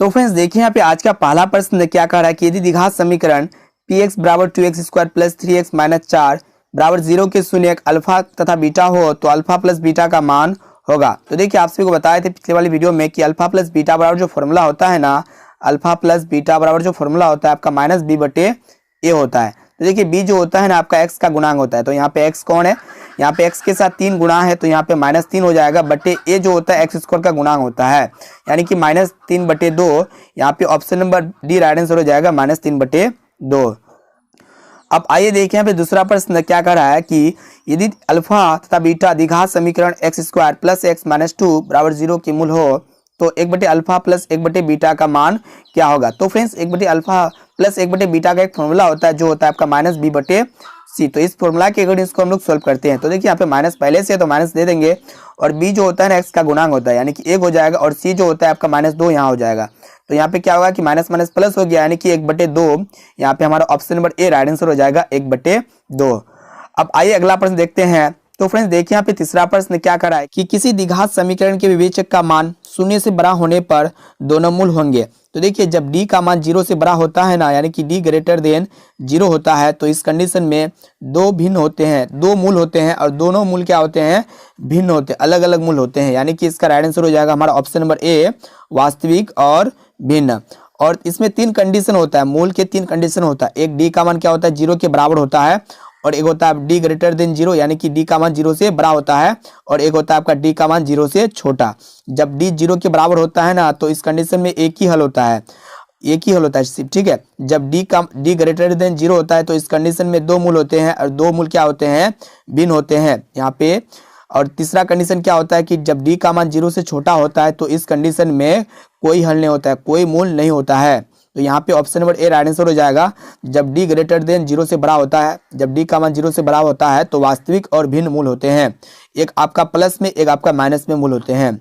तो फ्रेंड्स देखिए यहाँ पे आज का पहला प्रश्न क्या कह रहा है कि यदि द्विघात समीकरण px बराबर 2x² प्लस 3x माइनस 4 बराबर 0 के शून्य अल्फा तथा बीटा हो तो अल्फा प्लस बीटा का मान होगा। तो देखिए आप सभी को बताए थे पिछले वाली वीडियो में कि अल्फा प्लस बीटा बराबर जो फॉर्मूला होता है ना, अल्फा प्लस बीटा बराबर जो फॉर्मूला होता है आपका माइनस बी बटे ए होता है। तो देखिए बी जो होता है ना आपका एक्स का गुणांक होता है। तो यहाँ पे एक्स कौन है, यहाँ पे एक्स के साथ 3 गुणा है तो यहाँ पे -3 हो जाएगा बटे ए जो होता है एक्स स्क्वायर का गुणांक होता है, यानी कि -3 बटे 2। यहाँ पे option number D right answer हो जाएगा -3 बटे 2। अब आइए देखें यहाँ पे दूसरा प्रश्न क्या कर रहा है कि यदि अल्फा तथा बीटा द्विघात समीकरण x² प्लस x माइनस 2 बराबर 0 की मूल हो तो 1 बटे अल्फा प्लस 1 बटे बीटा का मान क्या होगा। तो फ्रेंड्स 1 बटे अल्फा प्लस 1 बटे बीटा का एक फॉर्मूला होता है जो होता है आपका माइनस बी बटे सी। तो इस फॉर्मूला के अकॉर्डिंग इसको हम लोग सोल्व करते हैं। तो देखिए यहाँ पे माइनस पहले से है तो माइनस दे देंगे, और बी जो होता है ना एक्स का गुणांक होता है यानी कि 1 हो जाएगा, और सी जो होता है आपका -2 यहाँ हो जाएगा। तो यहाँ पे क्या होगा कि माइनस माइनस प्लस हो गया यानी कि 1 बटे 2। यहाँ पे हमारा option number A right answer हो जाएगा 1 बटे 2। अब आइए अगला प्रश्न देखते हैं। तो फ्रेंड्स देखिए यहाँ पे तीसरा प्रश्न क्या कर रहा है कि किसी द्विघात समीकरण के विवेचक का मान 0 से बड़ा होने पर दोनों मूल होंगे। तो देखिए जब d का मान 0 से बड़ा होता है ना, यानी कि d ग्रेटर देन 0 होता है, तो इस कंडीशन में दो भिन्न होते हैं, दो मूल होते हैं, और दोनों मूल क्या होते हैं, भिन्न होते हैं, अलग अलग मूल होते हैं। यानी कि इसका राइट आंसर हो जाएगा हमारा ऑप्शन नंबर ए वास्तविक और भिन्न। और इसमें 3 कंडीशन होता है, मूल के 3 कंडीशन होता है। एक d का मान क्या होता है 0 के बराबर होता है, और एक होता है d ग्रेटर देन 0 यानी कि d का मान 0 से बड़ा होता है, और एक होता है आपका d का मान 0 से छोटा। जब d 0 के बराबर होता है ना तो इस कंडीशन में एक ही हल होता है, एक ही हल होता है, ठीक है। जब d ग्रेटर देन 0 होता है तो इस कंडीशन में 2 मूल होते हैं, और 2 मूल क्या होते हैं, भिन्न होते हैं यहाँ पे। और तीसरा कंडीशन क्या होता है कि जब d का मान 0 से छोटा होता है तो इस कंडीशन में कोई हल नहीं होता है, कोई मूल नहीं होता है। तो यहाँ पे option number A right answer हो जाएगा। जब d ग्रेटर देन 0 से बड़ा होता है, जब d का मान 0 से बड़ा होता है तो वास्तविक और भिन्न मूल होते हैं, एक आपका प्लस में एक आपका माइनस में मूल होते हैं।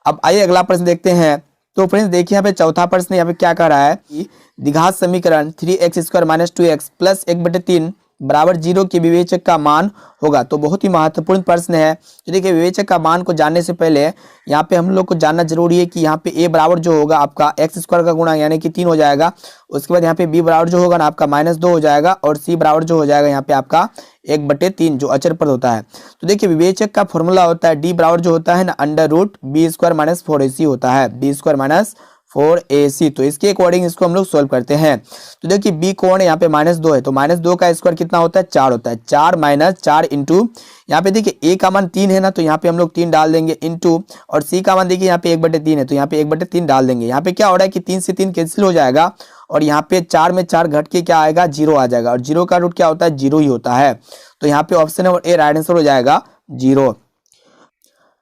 अब आइए अगला प्रश्न देखते हैं। तो फ्रेंड्स देखिए यहाँ पे चौथा प्रश्न यहाँ पे क्या कह रहा है कि द्विघात समीकरण 3x² माइनस 2x प्लस 1 बटे 3 बराबर 0 के विवेचक का मान होगा। तो बहुत ही महत्वपूर्ण प्रश्न है। तो देखिए विवेचक का मान को जानने से पहले यहाँ पे हम लोग को जानना जरूरी है कि यहाँ पे a बराबर जो होगा आपका x² का गुणा यानी कि 3 हो जाएगा। उसके बाद यहाँ पे b बराबर जो होगा ना आपका -2 हो जाएगा, और c बराबर जो हो जाएगा यहाँ पे आपका 1 बटे 3 जो अचर पद होता है। तो देखिए विवेचक का फॉर्मूला होता है d बराबर जो होता है ना √b² माइनस 4ac होता है, b² माइनस 4ac। तो इसके अकॉर्डिंग इसको हम लोग सोल्व करते हैं। तो देखिए b कौन है, यहाँ पे -2 है, तो -2 का स्क्वायर कितना होता है 4 होता है, 4 माइनस 4 इंटू यहाँ पे देखिए a का मान 3 है ना, तो यहाँ पे हम लोग 3 डाल देंगे इंटू, और c का मान देखिए यहाँ पे 1 बटे 3 है तो यहाँ पे 1 बटे 3 डाल देंगे। यहाँ पे क्या हो रहा है कि 3 से 3 कैंसिल हो जाएगा, और यहाँ पे 4 में 4 घट के क्या आएगा 0 आ जाएगा, और 0 का रूट क्या होता है 0 ही होता है। तो यहाँ पे option number A right answer हो जाएगा 0।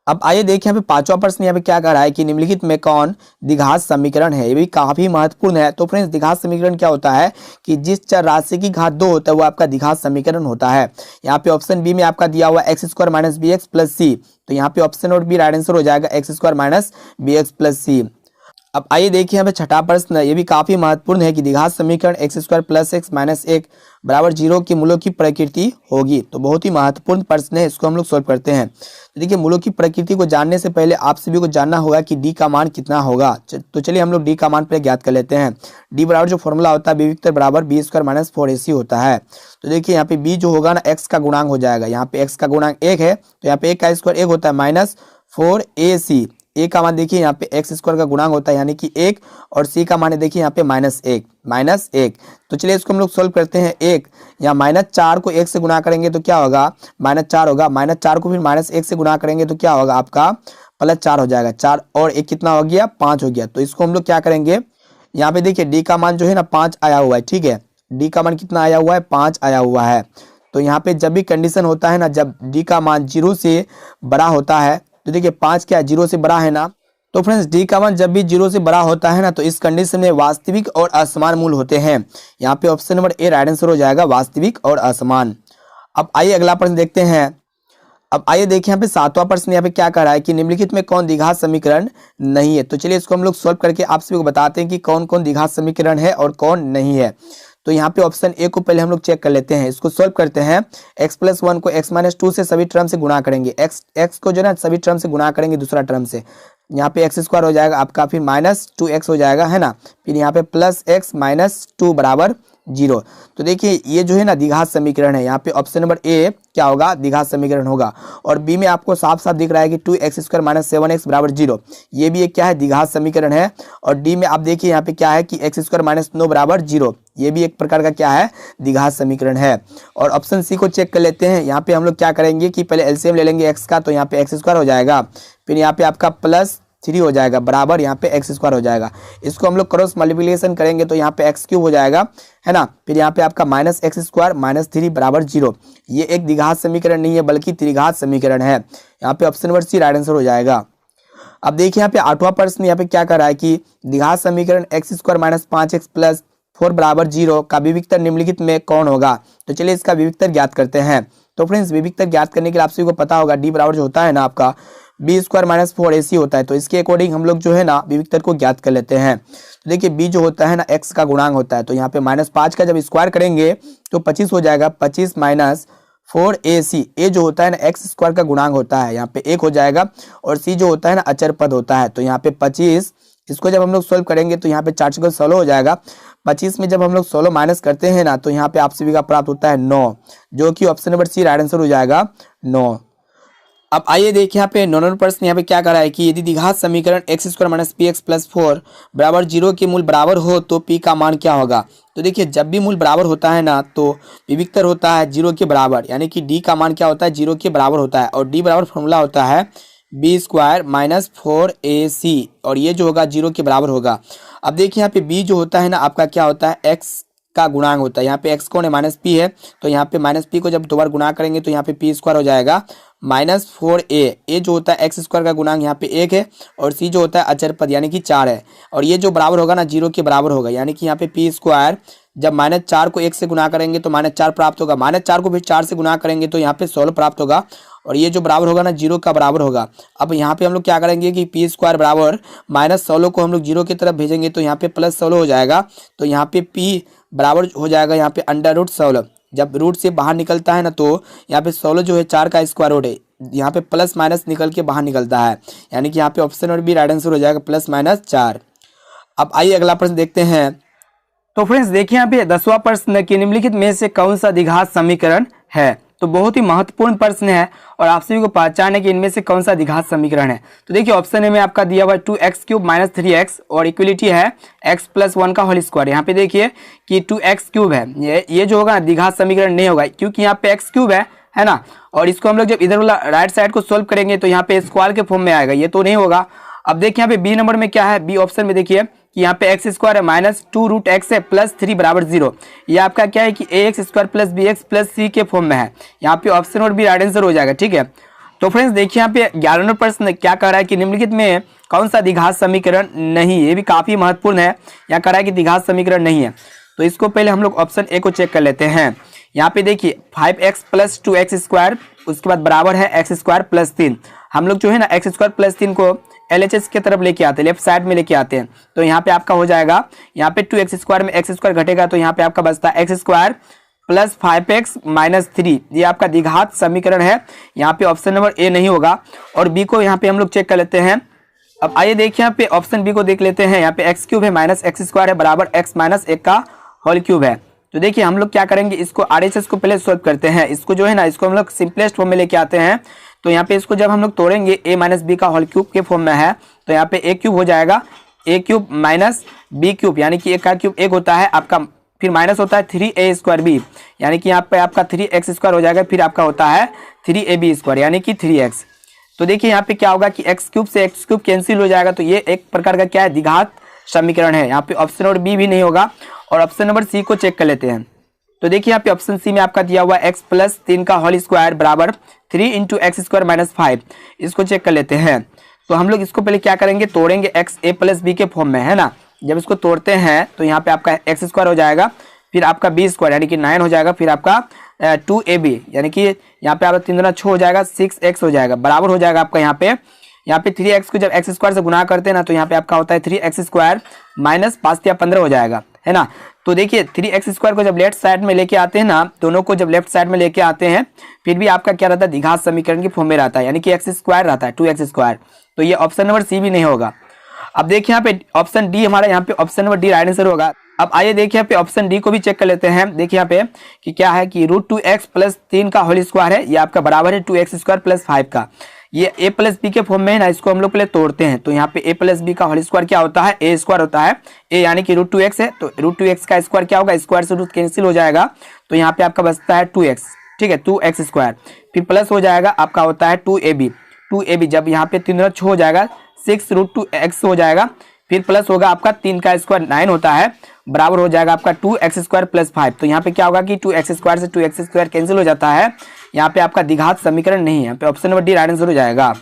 अब आइए देखिए यहाँ पे पांचवा प्रश्न यहाँ पे क्या कह रहा है कि निम्नलिखित में कौन द्विघात समीकरण है। ये भी काफी महत्वपूर्ण है। तो फ्रेंड्स द्विघात समीकरण क्या होता है कि जिस चर राशि की घात 2 होता है वो आपका द्विघात समीकरण होता है। यहाँ पे ऑप्शन बी में आपका दिया हुआ x² minus B X plus C, तो यहाँ पे option number B right answer हो जाएगा x² minus B X plus C. अब आइए देखिए यहाँ पे छठा प्रश्न, ये भी काफी महत्वपूर्ण है कि द्विघात समीकरण x² प्लस x माइनस 1 बराबर 0 के मूलों की प्रकृति होगी। तो बहुत ही महत्वपूर्ण प्रश्न है, इसको हम लोग सोल्व करते हैं। तो देखिए मूलों की प्रकृति को जानने से पहले आप सभी को जानना होगा कि d का मान कितना होगा। तो चलिए हम लोग d का मान पहले ज्ञात कर लेते हैं। d बराबर जो फॉर्मूला होता है b बराबर b² माइनस 4ac होता है। तो देखिए यहाँ पे b जो होगा ना x का गुणांक हो जाएगा, यहाँ पे x का गुणांक 1 है तो यहाँ पे 1 का स्क्वायर 1 होता है -4ac। a का मान देखिए यहाँ पे x² का गुणांक होता है यानी कि 1, और c का मान है देखिए यहाँ पे -1। तो चलिए इसको हम लोग सोल्व करते हैं। 1 यहाँ -4 को 1 से गुणा करेंगे तो क्या होगा -4 होगा, -4 को फिर -1 से गुणा करेंगे तो क्या होगा आपका +4 हो जाएगा। 4 और 1 कितना हो गया 5 हो गया। तो इसको हम लोग क्या करेंगे, यहाँ पे देखिए d का मान जो है ना 5 आया हुआ है, ठीक है, d का मान कितना आया हुआ है 5 आया हुआ है। तो यहाँ पे जब भी कंडीशन होता है ना, जब d का मान 0 से बड़ा होता है, तो देखिए 5 क्या 0 से बड़ा है ना, तो फ्रेंड्स d का मान जब भी 0 से बड़ा होता है ना तो इस कंडीशन में वास्तविक और असमान मूल होते हैं। यहाँ पे option number A right answer हो जाएगा वास्तविक और असमान। अब आइए अगला प्रश्न देखते हैं। अब आइए देखिए यहाँ पे सातवां प्रश्न यहाँ पे क्या कह रहा है कि निम्नलिखित में कौन द्विघात समीकरण नहीं है। तो चलिए इसको हम लोग सोल्व करके आप सभी को बताते हैं कि कौन कौन द्विघात समीकरण है और कौन नहीं है। तो यहाँ पे ऑप्शन ए को पहले हम लोग चेक कर लेते हैं, इसको सोल्व करते हैं। x+1 को x-2 से सभी टर्म से गुणा करेंगे, x को जो है ना सभी टर्म से गुणा करेंगे दूसरा टर्म से, यहाँ पे एक्स स्क्वायर हो जाएगा आपका, फिर माइनस 2x हो जाएगा, है ना, फिर यहाँ पे प्लस एक्स माइनस 2 बराबर 0। तो देखिए ये जो है ना द्विघात समीकरण है। यहाँ पे ऑप्शन नंबर ए क्या होगा, द्विघात समीकरण होगा। और बी में आपको साफ साफ दिख रहा है कि 2x स्क्वायर माइनस 7x बराबर 0, ये भी एक क्या है, द्विघात समीकरण है। और डी में आप देखिए यहाँ पे क्या है कि x स्क्वायर माइनस 9 बराबर 0, ये भी एक प्रकार का क्या है, द्विघात समीकरण है। और ऑप्शन सी को चेक कर लेते हैं। यहाँ पे हम लोग क्या करेंगे कि पहले एलसीएम ले लेंगे x का, तो यहाँ पे एक्स स्क्वायर हो जाएगा, फिर यहाँ पे आपका प्लस 3 हो जाएगा बराबर यहाँ पे एक्स स्क्वायर हो जाएगा। इसको हम लोग क्रॉस मल्टीप्लिकेशन करेंगे तो यहाँ पे एक्स क्यूब हो जाएगा, है ना, फिर यहाँ पे आपका माइनस एक्स स्क्वायर माइनस 3 बराबर 0। ये एक द्विघात समीकरण नहीं है बल्कि त्रिघात समीकरण है। यहाँ पे option number C right answer हो जाएगा। अब देखिए यहाँ पे 8वां प्रश्न यहाँ पे क्या कर रहा है कि द्विघात समीकरण X square minus 5x plus 4 बराबर 0 का विविक्तर निम्नलिखित में कौन होगा। तो चलिए इसका विविक्तर ज्ञात करते हैं। तो फ्रेंड्स विविक्तर ज्ञात करने के लिए आप सभी को पता होगा डी बराबर जो होता है ना आपका बी स्क्वायर माइनस 4ac होता है। तो इसके अकॉर्डिंग हम लोग जो है ना विविक्तर को ज्ञात कर लेते हैं। तो देखिए बी जो होता है ना x का गुणांक होता है, तो यहाँ पे -5 का जब स्क्वायर करेंगे तो 25 हो जाएगा, 25 माइनस 4ac। ए जो होता है ना एक्स स्क्वायर का गुणांक होता है, यहाँ पे 1 हो जाएगा। और सी जो होता है ना अचर पद होता है, तो यहाँ पे 25, इसको जब हम लोग सोल्व करेंगे तो यहाँ पे 4 को 16 हो जाएगा। 25 में जब हम लोग 16 माइनस करते हैं ना तो यहाँ पे आप सभी का प्राप्त होता है 9, जो कि option number C right answer हो जाएगा 9। अब आइए देखिए यहाँ पे 9वां प्रश्न यहाँ पे क्या कर रहा है कि यदि द्विघात समीकरण X square minus P x plus 4 बराबर 0 के मूल बराबर हो तो p का मान क्या होगा। तो देखिए जब भी मूल बराबर होता है ना तो विविक्तर होता है 0 के बराबर, यानी कि d का मान क्या होता है, 0 के बराबर होता है। और d बराबर फॉर्मूला होता है बी स्क्वायर माइनस 4ac, और ये जो होगा 0 के बराबर होगा। अब देखिए यहाँ पे b जो होता है ना आपका क्या होता है, x का गुणांक होता है। यहाँ पे x कौन है, माइनस p है, तो यहाँ पे माइनस p को जब 2 बार गुणा करेंगे तो यहाँ पे p स्क्वायर हो जाएगा माइनस 4a। जो होता है एक्स स्क्वायर का गुणांक यहाँ पे 1 है, और c जो होता है अचर पद यानी कि 4 है। और ये जो बराबर होगा ना 0 के बराबर होगा, यानी कि यहाँ पे p स्क्वायर जब -4 को 1 से गुणा करेंगे तो -4 प्राप्त होगा, -4 को फिर 4 से गुणा करेंगे तो यहाँ पे 16 प्राप्त होगा। और ये जो बराबर होगा ना 0 का बराबर होगा। अब यहाँ पे हम लोग क्या करेंगे कि p स्क्वायर बराबर -16 को हम लोग 0 की तरफ भेजेंगे तो यहाँ पे +16 हो जाएगा। तो यहाँ पे p बराबर हो जाएगा यहाँ पे √16। जब रूट से बाहर निकलता है ना तो यहाँ पे 16 जो है 4 का स्क्वायर रूट है, यहाँ पे प्लस माइनस निकल के बाहर निकलता है, यानी कि यहाँ पे option number B right answer हो जाएगा +-4। अब आइए अगला प्रश्न देखते हैं। तो फ्रेंड्स देखिए यहाँ पे 10वां प्रश्न कि निम्नलिखित में से कौन सा द्विघात समीकरण है। तो बहुत ही महत्वपूर्ण प्रश्न है और आप सभी को पहचान है कि इनमें से कौन सा द्विघात समीकरण है। तो देखिए ऑप्शन ए में आपका दिया हुआ 2x³ माइनस 3x और इक्वलिटी है x प्लस 1 का होल स्क्वायर। यहाँ पे देखिए कि 2x³ है, ये जो होगा द्विघात समीकरण नहीं होगा क्योंकि यहाँ पे x³ है ना। और इसको हम लोग जब इधर वाला राइट साइड को सोल्व करेंगे तो यहाँ पे स्क्वायर के फॉर्म में आएगा, ये तो नहीं होगा। अब देखिए यहाँ पे बी नंबर में क्या है, बी ऑप्शन में देखिए कि यहाँ पे एक्स स्क्वायर है -2√x है प्लस 3 बराबर 0। ये आपका क्या है कि ax square plus bx plus c के फॉर्म में है। यहाँ पे ऑप्शन और बी राइट आंसर हो जाएगा, ठीक है। तो फ्रेंड्स देखिए यहाँ पे 11वां प्रश्न क्या कर रहा है कि निम्नलिखित में कौन सा द्विघात समीकरण नहीं, ये भी काफी महत्वपूर्ण है। यहाँ कर रहा है कि द्विघात समीकरण नहीं है, तो इसको पहले हम लोग ऑप्शन ए को चेक कर लेते हैं। यहाँ पे देखिए 5x प्लस 2x स्क्वायर, उसके बाद बराबर है x स्क्वायर प्लस 3। हम लोग जो है ना x स्क्वायर प्लस 3 को LHS की तरफ लेके आते हैं, लेफ्ट साइड में लेके आते हैं। तो यहाँ पे आपका हो जाएगा, यहाँ पे 2x स्क्वायर में x स्क्वायर घटेगा तो यहाँ पे आपका बचता है x square plus 5x minus 3। ये आपका द्विघात समीकरण है, यहाँ पे ऑप्शन नंबर ए नहीं होगा। और बी को यहाँ पे हम लोग चेक कर लेते हैं। अब आइए देखिए यहाँ पे ऑप्शन बी को देख लेते हैं। यहाँ पे x³ है माइनस x स्क्वायर है बराबर x माइनस 1 का होल क्यूब है। तो देखिए हम लोग क्या करेंगे, इसको RHS को पहले सॉल्व करते हैं। इसको जो है ना इसको हम लोग सिंपलेस्ट फॉर्म में लेके आते हैं। तो यहाँ पे इसको जब हम लोग तोड़ेंगे a माइनस बी का होल क्यूब के फॉर्म में है, तो यहाँ पे a³ हो जाएगा, a³ माइनस b³, यानी कि a का क्यूब 1 होता है आपका, फिर माइनस होता है 3a स्क्वायर b, यानी कि यहाँ पे आपका 3x स्क्वायर हो जाएगा, फिर आपका होता है 3ab स्क्वायर यानी कि 3x। तो देखिए यहाँ पे क्या होगा कि x³ से x³ कैंसिल हो जाएगा, तो ये एक प्रकार का क्या है, द्विघात समीकरण है। यहाँ पे ऑप्शन और बी भी नहीं होगा। और ऑप्शन नंबर सी को चेक कर लेते हैं। तो देखिए यहाँ पे ऑप्शन सी में आपका दिया हुआ x प्लस 3 का होल स्क्वायर बराबर 3 इंटू एक्स स्क्वायर माइनस 5, इसको चेक कर लेते हैं। तो हम लोग इसको पहले क्या करेंगे, तोड़ेंगे x a प्लस बी के फॉर्म में, है ना। जब इसको तोड़ते हैं तो यहाँ पे आपका एक्स स्क्वायर हो जाएगा, फिर आपका बी स्क्वायर यानी कि 9 हो जाएगा, फिर आपका 2ab यानी कि यहाँ पे आपका 3 दूना 6 हो जाएगा, 6x हो जाएगा, बराबर हो जाएगा आपका यहाँ पे 3x को जब एक्स स्क्वायर से गुना करते हैं ना तो यहाँ पे आपका होता है 3x स्क्वायर माइनस 5 या 15 हो जाएगा, है ना। तो देखिए 3x² को जब लेफ्ट साइड में लेके आते हैं ना, दोनों को जब लेफ्ट साइड में लेके आते हैं, फिर भी आपका क्या रहता है, द्विघात समीकरण की फॉर्म में रहता है, यानी कि x² रहता है, 2x²। तो ये ऑप्शन नंबर सी भी नहीं होगा। अब देखिए यहाँ पे ऑप्शन डी, हमारा यहाँ पे option number D right answer होगा। अब आइए देखिए यहाँ पे ऑप्शन डी को भी चेक कर लेते हैं। देखिए यहाँ पे कि क्या है कि √2x प्लस 3 का होल स्क्वायर है, ये आपका बराबर है 2x² प्लस 5 का। ये a प्लस बी के फॉर्म में है ना, इसको हम लोग पहले तोड़ते हैं। तो यहाँ पे a प्लस बी का होल स्क्वायर क्या होता है, a² होता है। a यानी कि √2x है, तो √2x का स्क्वायर क्या होगा, स्क्वायर से रूट कैंसिल हो जाएगा, तो यहाँ पे आपका बचता है 2x, ठीक है, 2x²। फिर प्लस हो जाएगा आपका होता है 2ab, जब यहाँ पे 3 रच हो जाएगा 6√2x हो जाएगा। फिर प्लस होगा आपका 3 का स्क्वायर 9 होता है, बराबर हो जाएगा आपका 2x² प्लस 5। तो यहाँ पे क्या होगा कि 2x² से 2x² कैंसिल हो जाता है, यहाँ पे आपका द्विघात समीकरण नहीं है, यहाँ पे option number D right answer हो जाएगा।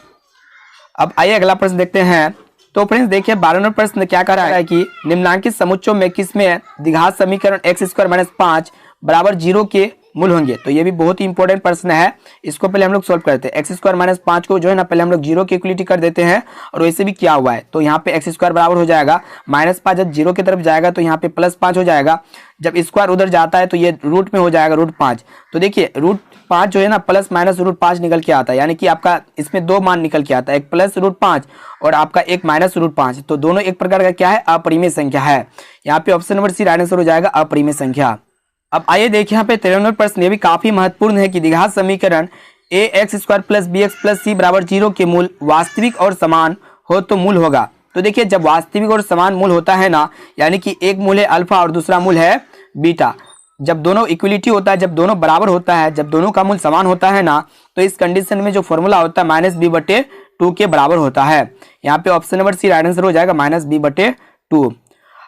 अब आइए अगला प्रश्न देखते हैं। तो फ्रेंड्स देखिए 12 नंबर प्रश्न क्या कर रहा है कि निम्नांकित समुच्चयों में किसमें द्विघात समीकरण x² - 5 बराबर 0 के मूल होंगे। तो ये भी बहुत ही इंपॉर्टेंट प्रश्न है, इसको पहले हम लोग सॉल्व करते हैं। x² - 5 को जो है ना पहले हम लोग 0 की इक्वलिटी कर देते हैं, और वैसे भी क्या हुआ है, तो यहाँ पे x² बराबर हो जाएगा -5, जब 0 की तरफ जाएगा तो यहाँ पे +5 हो जाएगा, जब स्क्वायर उधर जाता है तो ये रूट में हो जाएगा √5। तो देखिए √5 जो है ना प्लस माइनस √5 निकल के आता है, यानी कि आपका इसमें दो मान निकल के आता है, एक प्लस √5 और आपका एक माइनस √5। तो दोनों एक प्रकार का क्या है, अपरिमेय संख्या है। यहाँ पे option number C right answer हो जाएगा, अपरिमेय संख्या। अब आइए देखिए यहाँ पे 13 नंबर प्रश्न, ये भी काफी महत्वपूर्ण है कि द्विघात समीकरण ax² plus bx plus c बराबर 0 के मूल वास्तविक और समान हो तो मूल होगा। तो देखिए जब वास्तविक और समान मूल होता है ना, यानी कि एक मूल है अल्फा और दूसरा मूल है बीटा, जब दोनों इक्वलिटी होता है, जब दोनों बराबर होता है, जब दोनों का मूल समान होता है ना, तो इस कंडीशन में जो फॉर्मूला होता है -b/2 के बराबर होता है। यहाँ पे option number C right answer हो जाएगा -b/2।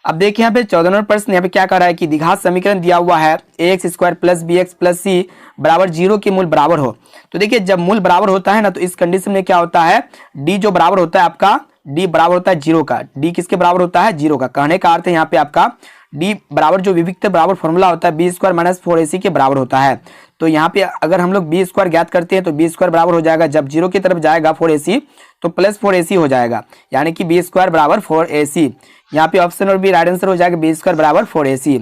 अब देखिए यहाँ पे 14 नंबर प्रश्न, यहाँ पे क्या कर रहा है कि द्विघात समीकरण दिया हुआ है ax² plus bx plus c बराबर 0 के मूल बराबर हो। तो देखिए जब मूल बराबर होता है ना, तो इस कंडीशन में क्या होता है, d जो बराबर होता है आपका, d बराबर होता है 0 का। d किसके बराबर होता है, 0 का। कहने का अर्थ है यहाँ पे आपका d बराबर जो विविक्त बराबर फॉर्मूला होता है b² - 4ac के बराबर होता है। तो यहाँ पे अगर हम लोग b² ज्ञात करते हैं तो b² बराबर हो जाएगा, जब 0 की तरफ जाएगा 4ac तो प्लस 4ac हो जाएगा, यानी कि b² बराबर 4ac। यहाँ पे ऑप्शन और बी राइट आंसर हो जाएगा, b² बराबर 4ac।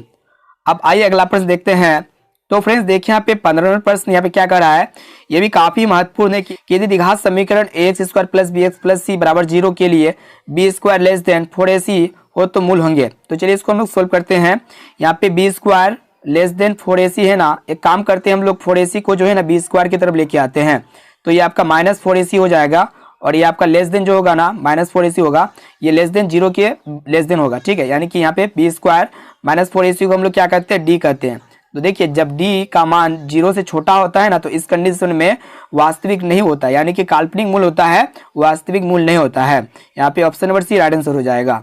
अब आइए अगला प्रश्न देखते हैं। तो फ्रेंड्स देखिए यहाँ पे 15 नंबर प्रश्न, यहाँ पे क्या कर रहा है, ये भी काफी महत्वपूर्ण है कि यदि द्विघात समीकरण ax² plus bx plus c बराबर 0 के लिए b² लेस देन 4ac हो तो मूल होंगे। तो चलिए इसको हम लोग सोल्व करते हैं। यहाँ पे b² लेस देन 4ac है ना, एक काम करते हैं हम लोग 4ac को जो है ना b² की तरफ लेके आते हैं, तो ये आपका -4ac हो जाएगा, और ये आपका लेस देन जो होगा ना -4ac होगा, ये लेस देन 0 के लेस देन होगा, ठीक है। यानी कि यहाँ पे b² -4ac को हम लोग क्या कहते हैं, d कहते हैं। तो देखिए जब d का मान 0 से छोटा होता है ना, तो इस कंडीशन में वास्तविक नहीं होता, यानी कि काल्पनिक मूल होता है, वास्तविक मूल नहीं होता है। यहाँ पे option number C right answer हो जाएगा।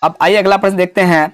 अब आइए अगला प्रश्न देखते हैं।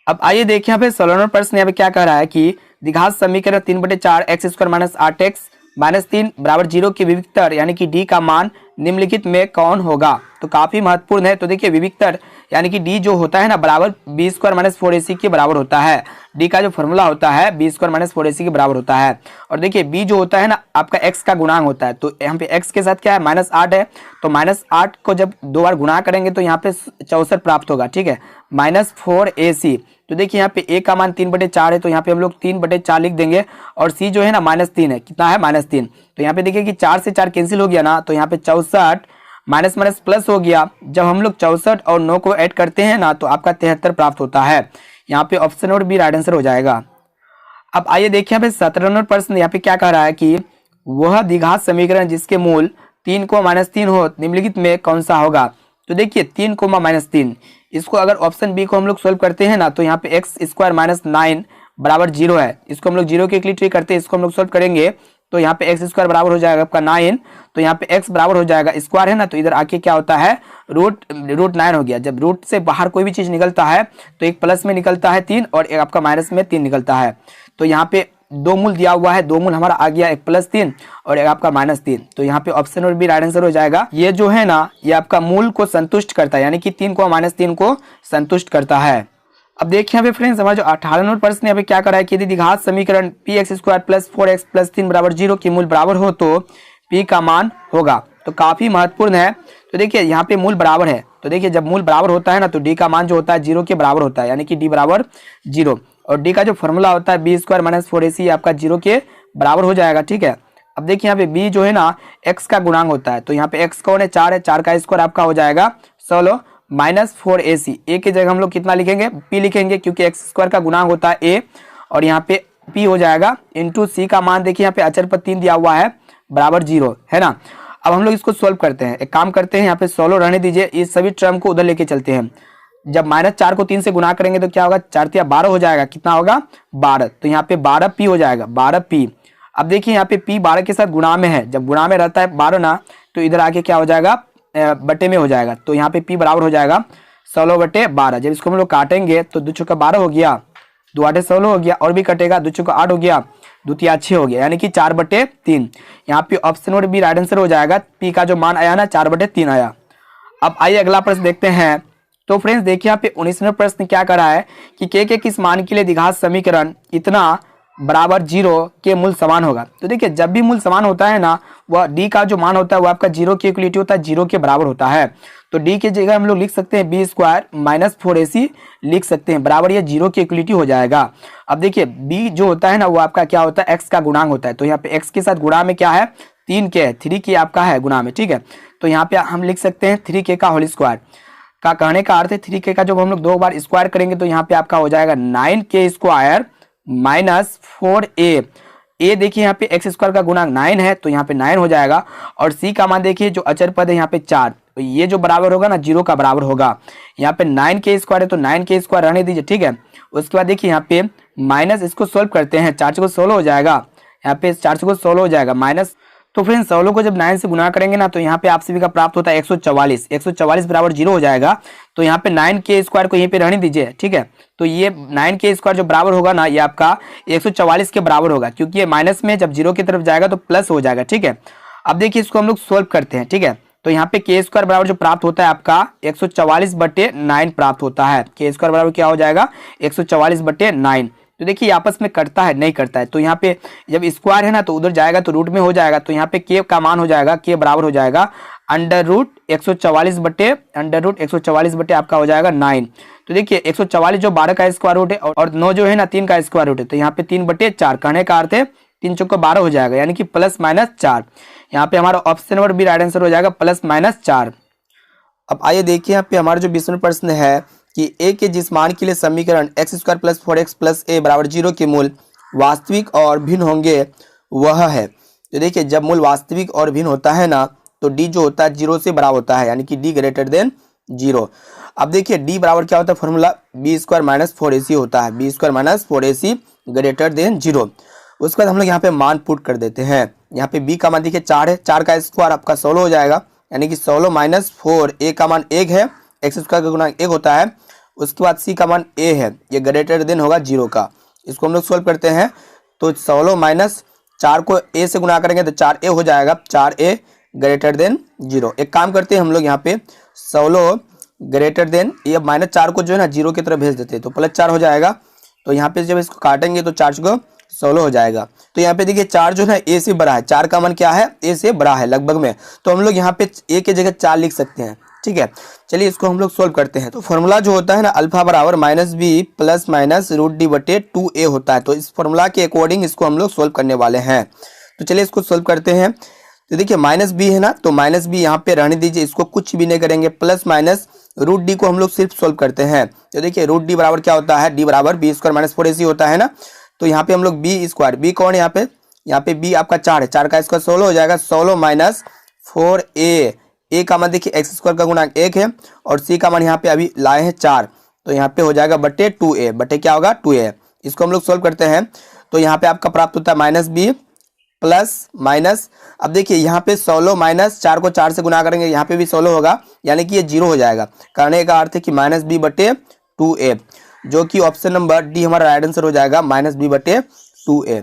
अब आइए देखिए यहाँ पे 16 नंबर प्रश्न, यहाँ पे क्या कह रहा है कि द्विघात समीकरण 3/4 x² - 8x - 3 बराबर 0 के विविक्तर यानी कि d का मान निम्नलिखित में कौन होगा। तो काफी महत्वपूर्ण है। तो देखिए विविक्तर यानी कि d जो होता है ना बराबर b² - 4ac के बराबर होता है। d का जो फॉर्मूला होता है b² - 4ac के बराबर होता है। और देखिए b जो होता है ना आपका x का गुणांक होता है, तो यहाँ पे x के साथ क्या है -8 है, तो -8 को जब 2 बार गुणा करेंगे तो यहाँ पे 64 प्राप्त होगा, ठीक है, -4ac। तो देखिए यहाँ पे a का मान 3/4 है, तो यहाँ पे हम लोग 3/4 लिख देंगे, और c जो है ना -3 है, कितना है -3। तो यहाँ पे देखिए कि 4 से 4 कैंसिल हो गया ना, तो यहाँ पे 64 माइनस माइनस प्लस हो गया। जब हम लोग 64 और 9 को ऐड करते हैं ना, तो आपका 73 प्राप्त होता है। यहाँ पे ऑप्शन और बी राइट आंसर हो जाएगा। अब आइए देखिए यहाँ पे 17 नंबर प्रश्न, यहाँ पे क्या कह रहा है कि वह द्विघात समीकरण जिसके मूल 3 को -3 हो निम्नलिखित में कौन सा होगा। तो देखिए 3 को -3, इसको अगर ऑप्शन बी को हम लोग सोल्व करते हैं ना, तो यहाँ पे x² - 9 बराबर 0 है। इसको हम लोग 0 के इक्वलिटी करते हैं, इसको हम लोग सोल्व करेंगे तो यहाँ पे x² बराबर हो जाएगा आपका 9, तो यहाँ पे x बराबर हो जाएगा स्क्वायर है ना, तो इधर आके क्या होता है रूट 9 हो गया। जब रूट से बाहर कोई भी चीज निकलता है तो एक प्लस में निकलता है 3 और एक आपका माइनस में 3 निकलता है। तो यहाँ पे दो मूल दिया हुआ है, दो मूल हमारा आ गया, एक +3 और एक आपका -3। तो यहाँ पे ऑप्शन और बी राइट आंसर हो जाएगा। ये जो है ना ये आपका मूल को संतुष्ट करता है, यानी कि 3 को -3 को संतुष्ट करता है। अब देखिए यहाँ पे फ्रेंड्स हमारा जो 18 नंबर प्रश्न यहाँ पे क्या कर रहा है कि यदि द्विघात समीकरण px² + 4x + 3 बराबर 0 के मूल बराबर हो तो p का मान होगा। तो काफी महत्वपूर्ण है। तो देखिए यहाँ पे मूल बराबर है, तो देखिए जब मूल बराबर होता है ना तो डी का मान जो होता है 0 के बराबर होता है, यानी कि डी बराबर 0। और डी का जो फॉर्मूला होता है बी स्क्वायर माइनस 4ac आपका 0 के बराबर हो जाएगा। ठीक है, अब देखिए यहाँ पे बी जो है ना एक्स का गुणांक होता है, तो यहाँ पे एक्स कौन है, 4 है, 4 का स्क्वायर आपका हो जाएगा 16 माइनस 4ac। ए की जगह हम लोग कितना लिखेंगे, पी लिखेंगे, क्योंकि एक्स स्क्वायर का गुणांक होता है ए, और यहाँ पे पी हो जाएगा इंटू सी का मान देखिए यहाँ पे अचर पर 3 दिया हुआ है बराबर 0 है ना। अब हम लोग इसको सोल्व करते हैं, एक काम करते हैं यहाँ पे 16 रहने दीजिए, इस सभी टर्म को उधर लेके चलते हैं। जब -4 को 3 से गुना करेंगे तो क्या होगा, 4 तिया 12 हो जाएगा, कितना होगा 12, तो यहाँ पे 12 पी हो जाएगा 12 पी। अब देखिए यहाँ पे पी 12 के साथ गुणा में है, जब गुणा में रहता है 12 ना तो इधर आके क्या हो जाएगा बटे में हो जाएगा, तो यहाँ पे पी बराबर हो जाएगा 16 बटे 12। जब इसको हम लोग काटेंगे तो 2 चौका 12 हो गया, 2 आठे 16 हो गया, और भी कटेगा 2 चौका 8 हो गया, 2 तिया 6 हो गया, यानी कि 4 बटे 3। यहाँ पे option number B right answer हो जाएगा, पी का जो मान आया ना 4 बटे 3 आया। अब आइए अगला प्रश्न देखते हैं। तो फ्रेंड्स देखिए यहाँ पे 19वां प्रश्न क्या कर रहा है कि के किस मान के लिए द्विघात समीकरण इतना बराबर 0 के मूल समान होगा। तो देखिए जब भी मूल समान होता है ना, वह डी का जो मान होता है वो आपका 0 की इक्वलिटी होता है, 0 के बराबर होता है। तो डी की जगह हम लोग लिख सकते हैं बी स्क्वायर माइनस 4ac लिख सकते हैं, बराबर ये 0 की इक्वलिटी हो जाएगा। अब देखिए बी जो होता है ना वो आपका क्या होता है, एक्स का गुणांक होता है, तो यहाँ पे एक्स के साथ गुणा में क्या है 3k है, 3k आपका है गुणा में। ठीक है, तो यहाँ पे हम लिख सकते हैं 3k का होल स्क्वायर का, कहने का अर्थ है 3k का जब हम लोग 2 बार स्क्वायर करेंगे तो यहाँ पे आपका हो जाएगा 9k स्क्वायर माइनस 4a। ए देखिए यहाँ पे एक्स स्क्वायर का गुणांक 9 है, तो यहाँ पे 9 हो जाएगा, और सी का मान देखिए जो अचर पद है यहाँ पे 4, तो ये जो बराबर होगा ना 0 का बराबर होगा। यहाँ पे 9k स्क्वायर है तो 9k स्क्वायर रहने दीजिए। ठीक है, उसके बाद देखिए यहाँ पे माइनस, इसको सोल्व करते हैं, 4 को 16 हो जाएगा, यहाँ पे 4 को 16 हो जाएगा माइनस, तो फ्रेंड्स 16 को जब 9 से गुना करेंगे ना तो यहाँ पे आप सभी का प्राप्त होता है 144, 144 बराबर 0 हो जाएगा। तो यहाँ पे 9k स्क्वायर को यहीं पे रहने दीजिए। ठीक है, तो ये 9k स्क्वायर जो बराबर होगा ना ये आपका 144 के बराबर होगा, क्योंकि ये माइनस में जब 0 की तरफ जाएगा तो प्लस हो जाएगा। ठीक है, अब देखिए इसको हम लोग सोल्व करते हैं। ठीक है, तो यहाँ पे k स्क्वायर बराबर जो प्राप्त होता है आपका 144 बटे 9 प्राप्त होता है। k स्क्वायर बराबर क्या हो जाएगा 144 बटे 9। तो देखिए आपस में कटता है नहीं करता है, तो यहाँ पे जब स्क्वायर है ना तो उधर जाएगा तो रूट में हो जाएगा, तो यहाँ पे k का मान हो जाएगा, k बराबर हो जाएगा अंडर रूट 144 बटे आपका हो जाएगा 9। तो देखिए 144 जो 12 का स्क्वायर रूट है और 9 जो है ना 3 का स्क्वायर रूट है, तो यहाँ पे 3 बटे 4, कहने का अर्थ है 3 चौको 12 हो जाएगा, यानी कि प्लस माइनस 4। यहाँ पे हमारा option number B right answer हो जाएगा प्लस माइनस 4। अब आइए देखिए यहाँ पे हमारा जो 20वां प्रश्न है कि ए के जिस मान के लिए समीकरण X square plus 4x plus A बराबर 0 के मूल वास्तविक और भिन्न होंगे वह है। तो देखिए जब मूल वास्तविक और भिन्न होता है ना तो डी जो होता है 0 से बराबर होता है, यानी कि डी ग्रेटर देन 0। अब देखिए डी बराबर क्या होता है, formula B square minus 4ac होता है, b square minus 4ac greater than 0। उसके बाद हम लोग यहाँ पे मान पुट कर देते हैं। यहाँ पे बी का मान देखिए 4 है, 4 का स्क्वायर आपका 16 हो जाएगा, यानी कि 16 माइनस 4, ए का मान 1 है, एक्स स्क्वायर का गुणांक 1 होता है। उसके बाद सी का मान ए है, ये ग्रेटर देन होगा 0 का। इसको हम लोग सोल्व करते हैं, तो 16 माइनस 4 को ए से गुणा करेंगे तो 4a हो जाएगा, 4a ग्रेटर देन 0। एक काम करते हैं हम लोग यहाँ पे 16 ग्रेटर देन, ये माइनस 4 को जो है ना 0 की तरफ भेज देते हैं तो प्लस 4 हो जाएगा। तो यहाँ पे जब इसको काटेंगे तो 4 को 16 हो जाएगा। तो यहाँ पे देखिए 4 जो है ना ए से बड़ा है, 4 का मान क्या है ए से बड़ा है लगभग में, तो हम लोग यहाँ पे ए के जगह 4 लिख सकते हैं। ठीक है, चलिए इसको हम लोग सोल्व करते हैं। तो फॉर्मूला जो होता है ना अल्फा बराबर minus b plus minus root d बटे 2a होता है, तो इस फॉर्मूला के अकॉर्डिंग इसको हम लोग सोल्व करने वाले हैं। तो चलिए इसको सोल्व करते हैं। तो देखिए माइनस बी है ना, तो माइनस बी यहाँ पे रहने दीजिए, इसको कुछ भी नहीं करेंगे, प्लस माइनस रूट डी को हम लोग सिर्फ सोल्व करते हैं। तो देखिए रूट डी बराबर क्या होता है, डी बराबर बी स्क्वायर माइनस 4ac होता है ना। तो यहाँ पे हम लोग बी स्क्वायर, बी कौन है यहाँ पे बी आपका 4 है, 4 का स्क्वायर 16 हो जाएगा, 16 माइनस 4a, ए का मान देखिए एक्स स्क्वायर का गुणांक 1 है और सी का मान यहाँ पे अभी लाए हैं 4, तो यहाँ पे हो जाएगा बटे 2a, बटे क्या होगा 2a। इसको हम लोग सोल्व करते हैं, तो यहाँ पे आपका प्राप्त होता है माइनस बी प्लस माइनस, अब देखिए यहाँ पे 16 माइनस 4 को 4 से गुना करेंगे, यहाँ पे भी 16 होगा, यानी कि ये 0 हो जाएगा। कहने का अर्थ है कि माइनस बी बटे 2a, जो कि ऑप्शन नंबर डी हमारा राइट आंसर हो जाएगा, माइनस बी बटे 2a।